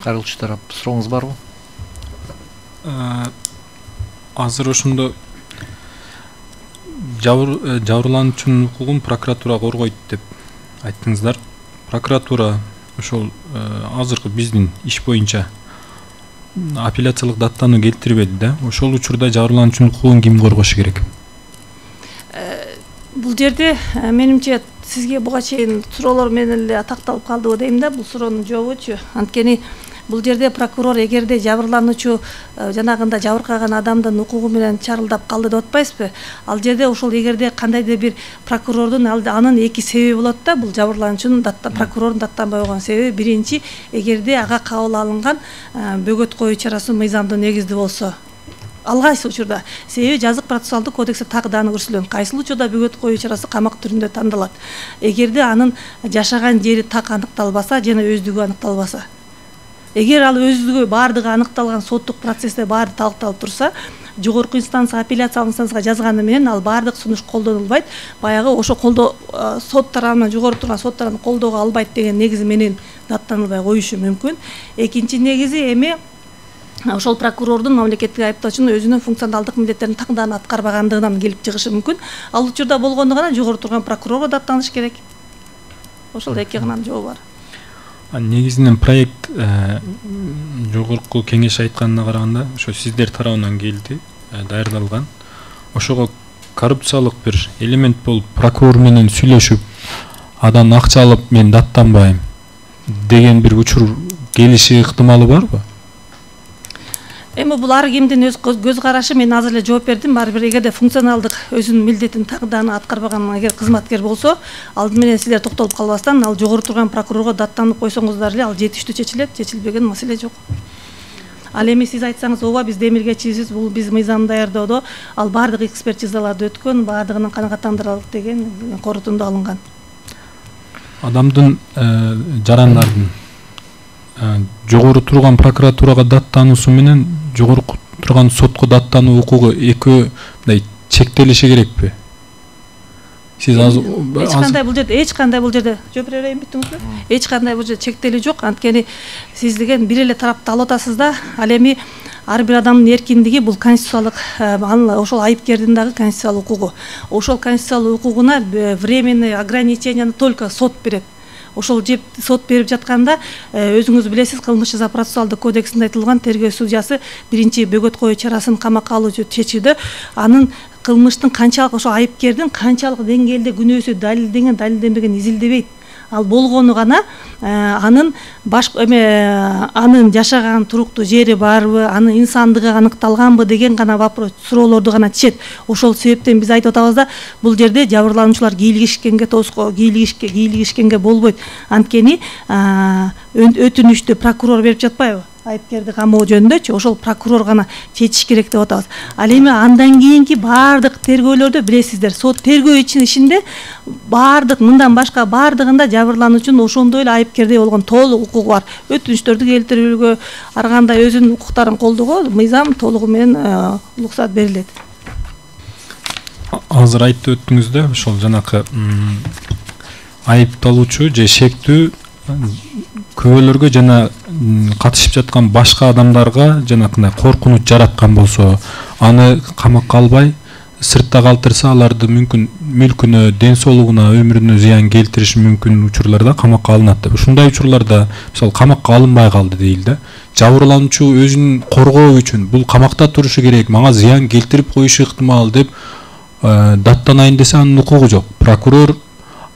Кайрылчу тарап сурооңуз барбы? Азыр ошондо жабырлануучунун укугун прокуратура коргойт деп айттыңыздар. Прокуратура ошол азыркы биздин иш боюнча апелляциялык даттануу келтирбеди да. Ошол учурда жабырлануучунун укугун ким коргошу керек? Бул жерде менимче сизге буга чейин суроолор менен эле такталып калдыбы дейм да, бул суроонун жообучу. Анткени бул жерде прокурор эгерде жабырлануучу жанагында жабыркаган адамдын укугу менен чарылдап калды деп атпайсызбы? Ал жерде ошол эгерде кандайдыр бир прокурордун анын эки себеби болот да, бул жабырлануучунун прокурордун даттанбай койгон себеби. Биринчи, эгерде ага кабыл алынган бөгөт коюу чарасы мыйзамдуу негиздүү болсо. Ал кайсы учурда? Себеби жазык процессуалдык кодексте так дааны көрсөтүлгөн. Кайсы учурда бөгөт коюу чарасы камак түрүндө тандалат. Эгерде анын жашаган жери так аныкталбаса жана өздүгү аныкталбаса. Эгер ал өздүгү баардыгы аныкталган соттук процессте баары талкталып турса, жогорку инстанция, апелляциялык инстанцияга жазганы менен ал баардык сунуш колдонулбайт. Баягы ошо колдоо сот тарабынан, жогору турган сот тарабынан колдоого албайт деген негизи менен даттанылбай коюшу мүмкүн. Экинчи негизи эми ошол прокурордун мамлекеттик айыптоочунун өзүнүн функционалдык милдеттерин таңдан аткарбагандыгынан келип чыгышы мүмкүн. Ал учурда болгондо гана жогору турган прокурорго даттаныш керек. Ошол эки гана жообу бар. Негизинен проект жогорку кеңеш айтканына караганда ошо сиздер тарабынан келди, даярдалган. Ошого коррупциялык бир элемент болуп прокурор менен сүйлөшүп, адан акча алып мен даттанбайм деген бир учур келиши ыктымалы барбы? Эми бул ар кимдин өз көз карашы. Мен азыр эле жооп бердим. Ар бир эгерде функционалдык өзүнүн милдетин тагдан аткарбаган эгер кызматкер болсо, алды менен силер токтолуп калбастан ал жогору турган прокурорго даттанып койсоңуздар эле ал жетиштүү чечилет, чечилбеген маселе жок. Ал эми сиз айтсаңыз, ооба биз демилгечибиз, бул биз мыйзам даярдоодо ал баардык экспертизаларды өткөн, баардыгынын канааттандырарлык деген корутунду алынган. Адамдын жарандардын жогору турган прокуратурага даттануусу менен жогорку турган сотко даттануу укугу экөө мындай чектелиши керекпи? Сиз эч кандай бул жерде жооп бере берейин, бүттүңүзбү? Эч кандай бул жерде чектелүү жок. Анткени сиз деген бир эле тарапты алып атасыз да. Ал эми ар бир адамдын эркиндиги бул конституциялык, ошол айыпкердин дагы конституциялык укугу. Ошол конституциялык укугуна временный ограниченияны только сот берет. Ошол жеп сот берип жатканда өзүңүз билесиз, кылмыш жаза процессуалдык кодексинде айтылган тергөө судьясы биринчи бөгөт коюу чарасын камакка алуучу чечүүдө анын кылмыштын канчалык, ошо айыпкердин канчалык деңгээлде күнөөсү далилденбеген изилдебейт. Ал болгону гана анын анын жашаган туруктуу жери барбы, анын инсандыгы аныкталганбы деген гана вопрос, суроолорду гана чечет. Ошол себептен биз айтып атабыз да, бул жерде жабырлануучулар кийлигишкенге болбойт. Анткени өтүнүштү прокурор берип жатпайбы? Айыпкерди камоо жөнүндөчү, ошол прокурор гана чечиш керек деп атабыз. Ал эми андан кийинки баардык тергөөлөрдө билесиздер, сот тергөө ишинде баардык мындан башка баардыгында жабырлануучунун ошондой эле айыпкердей болгон толук укугу бар. Өтүнүштөрдү келтирүүгө, ар кандай өзүнүн укуктарын колдоого мыйзам толугу менен уруксат берилет. Азыр айтып өттүңүз да, ошол жанакы айыпталуучу же шектүү көбөлөргө жана катышып жаткан башка адамдарга жанакындай коркунуч жараткан болсо, аны камакка албай сыртта калтырса, аларды мүмкүн мүлкүнө, ден соолугуна, өмүрүнө зыян келтириши мүмкүн учурларда камакка алынат деп. Ушундай учурларда мисалы камакка алынбай калды дейли да. Жабырлануучу өзүн коргоо үчүн бул камакта турушу керек, мага зыян келтирип коюшу ыктымал деп даттанайын десе анын укугу жок. Прокурор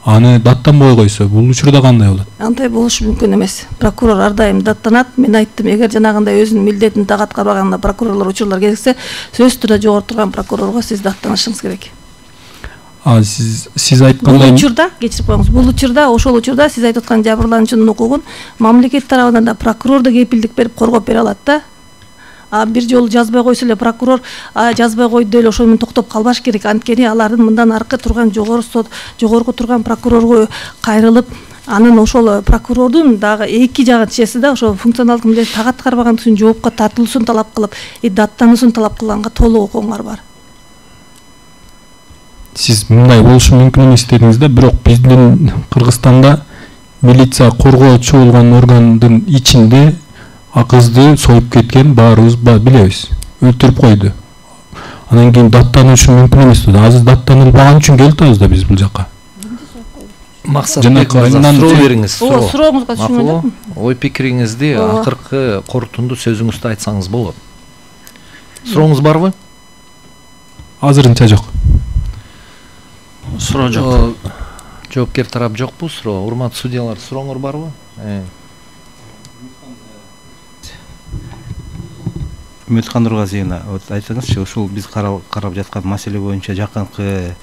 аны даттанбой койсо, бул учурда кандай болот? Андай болушу мүмкүн эмес. Прокурор ар дайым даттанат. Мен айттым, эгер жанагындай өзүнүн милдетин так аткарбаганда прокурорлор учурлар келсе, сөзсүз түрдө жогору турган прокурорго сиз даттанышыңыз керек. Сиз айткандай бул учурда, кечирип коюңуз, бул учурда, ошол учурда сиз айтып аткан жабырлануучунун укугун мамлекет тарабынан да прокурор да кепилдик берип коргоп бере алат да. Бир жолу жазбай койсо эле прокурор жазбай койду деп ошол менен токтоп калбаш керек. Анткени алардын мындан аркы турган жогорку турган прокурорго кайрылып, анын ошол прокурордун дагы эки жагын чечеси да, ошо функционалдык милдетин так аткарбаган үчүн жоопко тартылуусун талап кылып, даттануусун талап кылганга толук укугуңар бар. Сиз мындай болушу мүмкүн эмес дедиңиз да, бирок биздин Кыргызстанда милиция коргоочу болгон органдын ичинде кызды союп кеткен баарыбыз билебиз. Өлтүрүп койду. Анан кийин даттанушу мүмкүн эмес dedi. Азыр даттанылбаган үчүн келип атабыз да биз бул жака. Максат суроо бериңиз. Сурооңузга түшүнбөдүм. Ой пикириңизди акыркы корутунду сөзүңүздө айтсаңыз болот. Сурооңуз барбы? Азырынча жок. Суроо жок. Жоопкер тарап жокпу суроо? Урматтуу судьялар, сурооңор барбы? Үмүткан Нургазиевна, айтыңызчы, ушул биз карап жаткан маселе боюнча жакынкы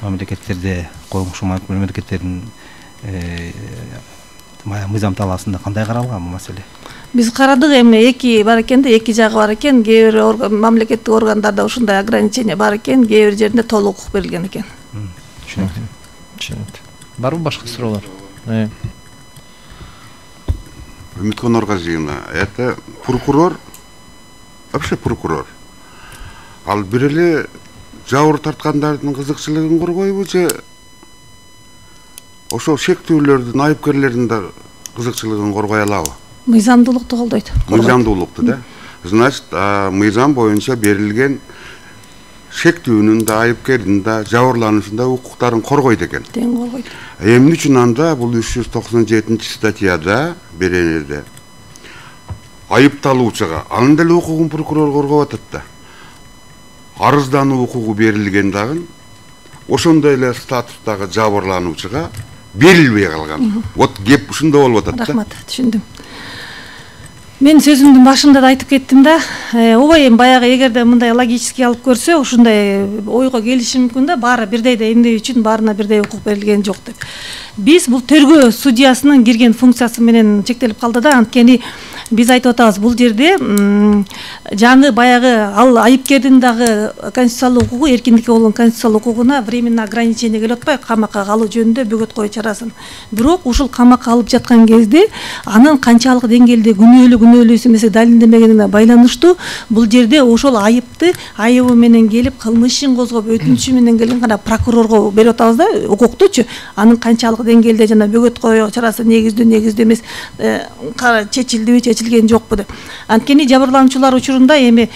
мамлекеттерде, коңшу мамлекеттердин мыйзам талаасында кандай каралган бул маселе? Биз карадык, эми эки бар экен да, эки жагы бар экен. Кээ бир мамлекеттик органдарда ушундай ограничение бар экен, кээ бир жеринде толук укук берилген экен. Түшүнүктүү. Барбы башка суроолор? Үмүткан Нургазиевна, это прокурор, вообще прокурор. Ал бир эле жабыр тарткандардын кызыкчылыгын коргойбу же ошол шектүүлөрдүн, айыпкерлердин да кызыкчылыгын коргой алабы? Мыйзамдуулукту колдойт. Мыйзамдуулукту да. Значит, мыйзам боюнча берилген шектүүнүн да, айыпкердин да, жабырлануучунун да укуктарын коргойт экен. Тең коргойт. Эмне үчүн анда бул 397-статьяда беренеде айыпталуучуга анын деле укугун прокурор коргоп атат да. Арыздануу укугу берилген дагы ошондой эле статустагы жабырлануучуга берилбей калган. Вот кеп ушунда болуп атат да. Рахмат, түшүндүм. Мен сөзүмдүн башында да айтып кеттим да, ооба эми баягы эгерде мындай логически алып көрсө, ушундай ойго келиши мүмкүн да, баары бирдей да эмне үчүн баарына бирдей укук берилген жок деп. Биз бул тергөө судьясынын кирген функциясы менен чектелип калды да, анткени биз айтып атабыз, бул жерде жаңы баягы ал айыпкердин дагы конституциялык укугу, эркиндикке болгон конституциялык укугуна временный ограничение келип атпайбы, камакка калуу жөнүндө бөгөт коюу чарасын. Бирок ушул камакка алып жаткан кезде анын канчалык деңгээлде күнөөлүүсү эмеси далилденбегенине байланыштуу бул жерде ошол айыпты айыбы менен келип кылмышын козгоп өтүнүчү менен келген гана прокурорго берип атабыз да, укуктучу. Анын канчалык деңгээлде жана бөгөт коюу чарасы негиздүү эмес, чечилдиби, чечилген жокпу деп. Анткени жабырлануучулар учурунда эми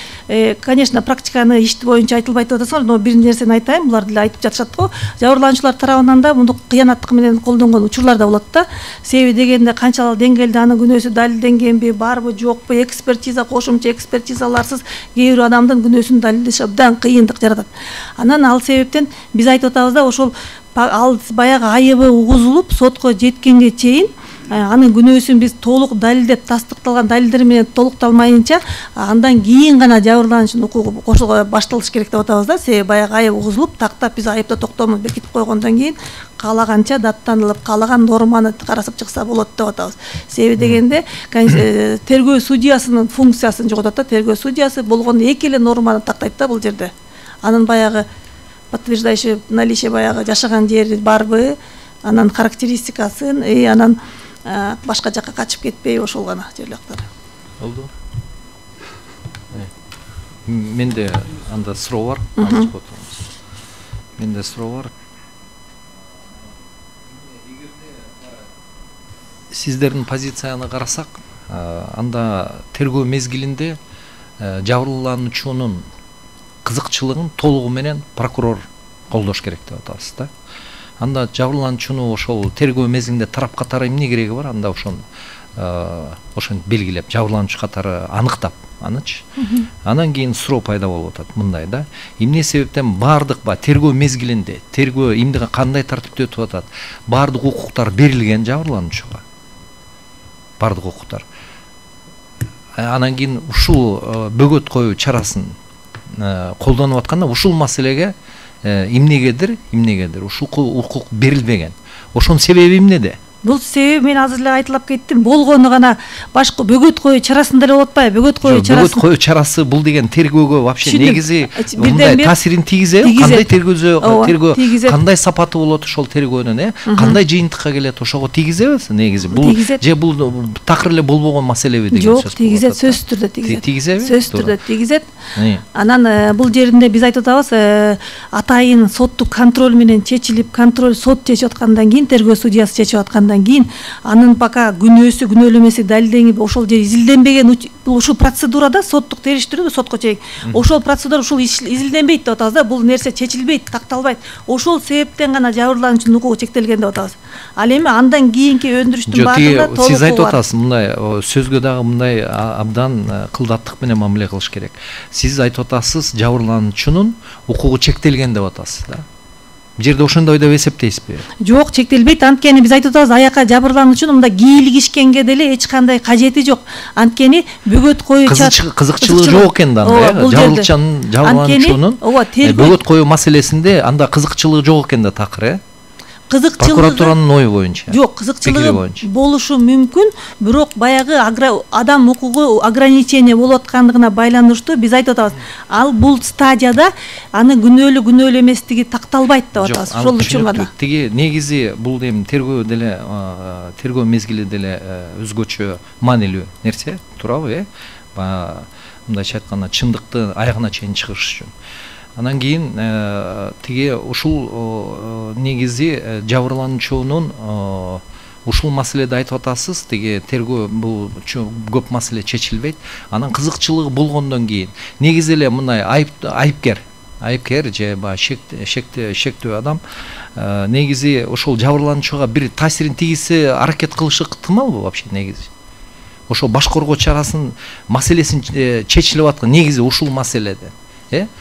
конечно практиканы ишти боюнча айтылбайт деп атасыңар, но бир нерсени айтайын, булар деле айтып жатышат го. Жабырлануучулар тарабынан да муну кыянаттык менен колдонгон учурлар да болот да. Себеби дегенде канчалык деңгээлде анын күнөөсү далилденгенби, барбы, жокпу, экспертиза, кошумча экспертизаларсыз кээ бир адамдын күнөөсүн далилдеш абдан кыйындык жаратат. Анан ал себептен биз айтып атабыз да, ошол ал баягы айыбы угузулуп сотко жеткенге чейин анын күнөөсүн биз толук далилдеп, тастыкталган далилдер менен толукталмайынча андан кийин гана жабырлануучунун укугу кошулуп башталыш керек деп атабыз да. Себеби баягы айып угузулуп, тактап биз айыпта токтомун бекитип койгондон кийин каалаганча даттанылып, каалаган норманы карасып чыкса болот деп атабыз. Себеби дегенде тергөө судьясынын функциясын жоготот да. Тергөө судьясы болгондо эки эле норманы тактайт да бул жерде. Анын баягы подтверждающий наличие баягы жашаган жери барбы, анан характеристикасын, анан башка жакка качып кетпей ошол гана жерлектер. Болду. Менде анда суроо бар. Менде суроо бар. Сиздердин позицияны карасак, анда тергөө мезгилинде жабырлануучунун кызыкчылыгын толугу менен прокурор колдош керек деп атабыз да. Анда жабырлануучуну ошол тергөө мезгилинде тарап катары эмне кереги бар? Анда ошону белгилеп, жабырлануучу катары аныктап, анычы. Анан кийин суроо пайда болуп атат мындай да. Эмне себептен бардык тергөө мезгилинде, тергөө эмне кандай тартипте өтүп атат? Бардык укуктар берилген жабырлануучуга. Бардык укуктар. Анан кийин ушул бөгөт коюу чарасын колдонуп атканда ушул маселеге эмнегедир ушул укук берилбеген. Ошонун себеби эмнеде? Бул себеби мен азыр эле айтылып кеттим. Болгону гана башка бөгөт коюу чарасында эле болот атпайбы? Бөгөт коюу чарасы бул деген тергөөгө вообще негизи мындай таасирин тийгизеби? Кандай тергөө кандай сапаты болот ошол тергөөнүн, кандай жыйынтыкка келет, ошого тийгизеби негизи? Бул же бул такыр эле болбогон маселеби деген сөз. Жок, тийгизет, сөзсүз түрдө тийгизет. Тийгизеби? Сөзсүз түрдө тийгизет. Анан бул жеринде биз айтып атабыз, атайын соттук контроль менен чечилип, контроль сот чечип аткандан кийин, тергөө судьясы чечип аткандан болгондон кийин анын пока күнөөсү күнөөлүү эмеси далилденбей ошол же изилденбеген ушул процедурада соттук териштирүү сотко чейин ошол процедура ушул изилденбейт деп атабыз да, бул нерсе чечилбейт, такталбайт. Ошол себептен гана жабырлануучунун укугу чектелген деп атабыз. Ал эми андан кийинки өндүрүштүн баардыгында толук сиз айтып атасыз мындай сөзгө дагы мындай абдан кылдаттык менен мамиле кылыш керек. Сиз айтып атасыз жабырлануучунун укугу чектелген деп атасыз да. Бул жерде ошондой деп эсептейсизби? Жок, чектелбейт. Анткени биз айтып атабыз, аяка жабырлануучунун мындай кийлигишкенге деле эч кандай кажети жок. Анткени бөгөт коюу кызыкчылыгы жок экен да, жабырлануучунун бөгөт коюу маселесинде анда кызыкчылыгы жок экен да такыр, прокуратуранын ою боюнча. Жок, кызыкчылыгы болушу мүмкүн, бирок баягы адам укугу ограничение болуп аткандыгына байланыштуу биз айтып атабыз. Ал бул стадияда аны күнөөлүү эместиги такталбайт деп атабыз. Ошол үчүн гана. Тиги негизи бул эми тергөө деле тергөө мезгили деле өзгөчө маанилүү нерсе, туурабы, мындайча айтканда чындыкты аягына чейин чыгыш үчүн. Анан кийин тиги ушул негизи жабырлануучунун ушул маселеде айтып атасыз, тиги тергөө бул көп маселе чечилбейт. Анан кызыкчылыгы болгондон кийин негизи эле мындай айыпкер же шектүү адам негизи ошол жабырлануучуга бир таасирин тийгизсе аракет кылышы ыктымалбы вообще негизи? Ошол баш коргоо чарасынын маселесин чечилип аткан негизи ушул маселеде.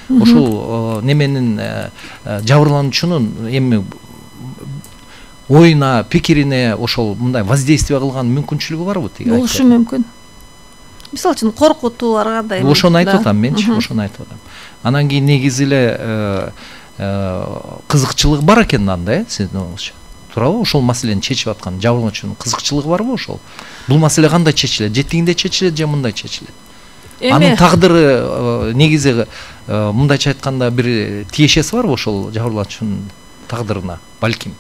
Ошол неменин жабырлануучунун эми оюна, пикирине ошол мындай воздействие кылган мүмкүнчүлүгү барбы тиги? Болушу мүмкүн. Мисалы үчүн коркутуу ар кандай. Ошону айтып атам менчи, ошону айтып атам. Анан кийин негизи эле кызыкчылыгы бар экен анда, сиздин оюңузча. Туурабы? Ошол маселени чечип аткан жабырлануучунун кызыкчылыгы барбы ошол? Бул маселе кандай чечилет? Же тигинде чечилет, же мындай чечилет? Анын тагдыры негизи мындайча айтканда бир тиешеси барбы ошол жабырлануучунун тагдырына? Балким.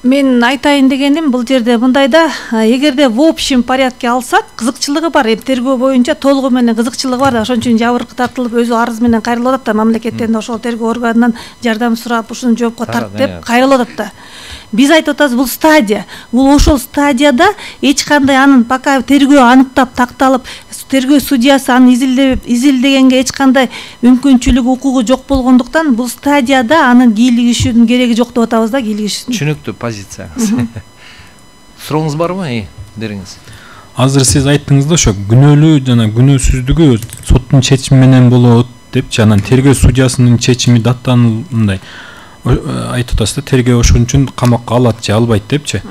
Мен айтайын дегеним, бул жерде мындай да, эгерде в общем порядке алсак, кызыкчылыгы бар, тергөө боюнча толугу менен кызыкчылыгы бар да, ошон үчүн жабыркы тартылып өзү арыз менен кайрылып атат да, мамлекеттен ошол тергөө органынан жардам сурап, ушуну жоопко тарт деп кайрылып атат да. Биз айтып атабыз, бул стадия. Бул ошол стадияда эч кандай анын пока тергөө аныктап такталып, тергөө судьясы аны изилдегенге эч кандай мүмкүнчүлүгү, укугу жок болгондуктан бул стадияда анын кийлигишүүнүн кереги жок деп атабыз да, кийлигишүүнүн. Түшүнүктүү позицияңыз. Сурооңуз барбы, дериңиз? Азыр сиз айттыңыз да, ошо күнөөлүү жана күнөөсүздүгү соттун чечими менен болот депчи, анан тергөө судьясынын чечими даттанымындай айтып атасыз да, тергөө ошон үчүн камакка алат же албайт депчи.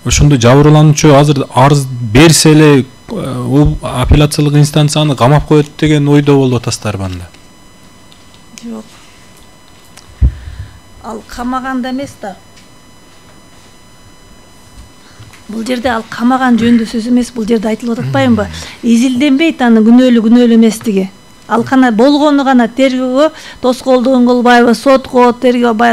Ошондо жабырлануучу азыр арыз берсе эле апелляциялык инстанцияны камап коет деген ойдо болуп атасыздарбы анда? Жок. Ал камаганда эмес да. Бул жерде ал камаган жөнүндө сөз эмес, бул жерде айтылып атпайбы? Изилденбейт аны күнөөлүү эместиги. Ал кана болгону гана тергөөгө тоскоолдук кылбайбы, сотко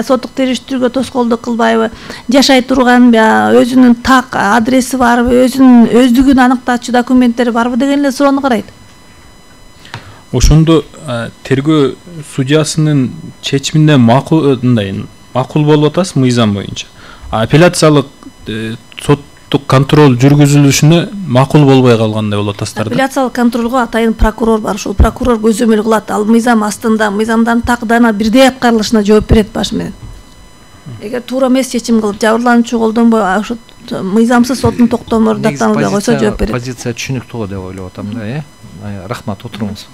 соттук териштирүүгө тоскоолдук кылбайбы, жашай турган өзүнүн так адреси барбы, өзүнүн өздүгүн аныктаачу документтери барбы деген эле суроону карайт. Ошондо тергөө судьясынын чечимине макул болуп атасыз мыйзам боюнча. Апелляциялык соттук контроль жүргүзүлүшүнө макул болбой калгандай болуп атасыздар да. Апелляциялык контролго атайын прокурор бар, ошол прокурор көзөмөл кылат. Ал мыйзам астында, мыйзамдын такдана бирдей аткарылышына жооп берет баш менен. Эгер туура эмес чечим кылып, жабырлануучу колдонбой, ошо мыйзамсыз соттун токтомору даттанбай койсо жооп берет. Позиция түшүнүктүү деп ойлоп атам да, Рахмат, отуруңуз.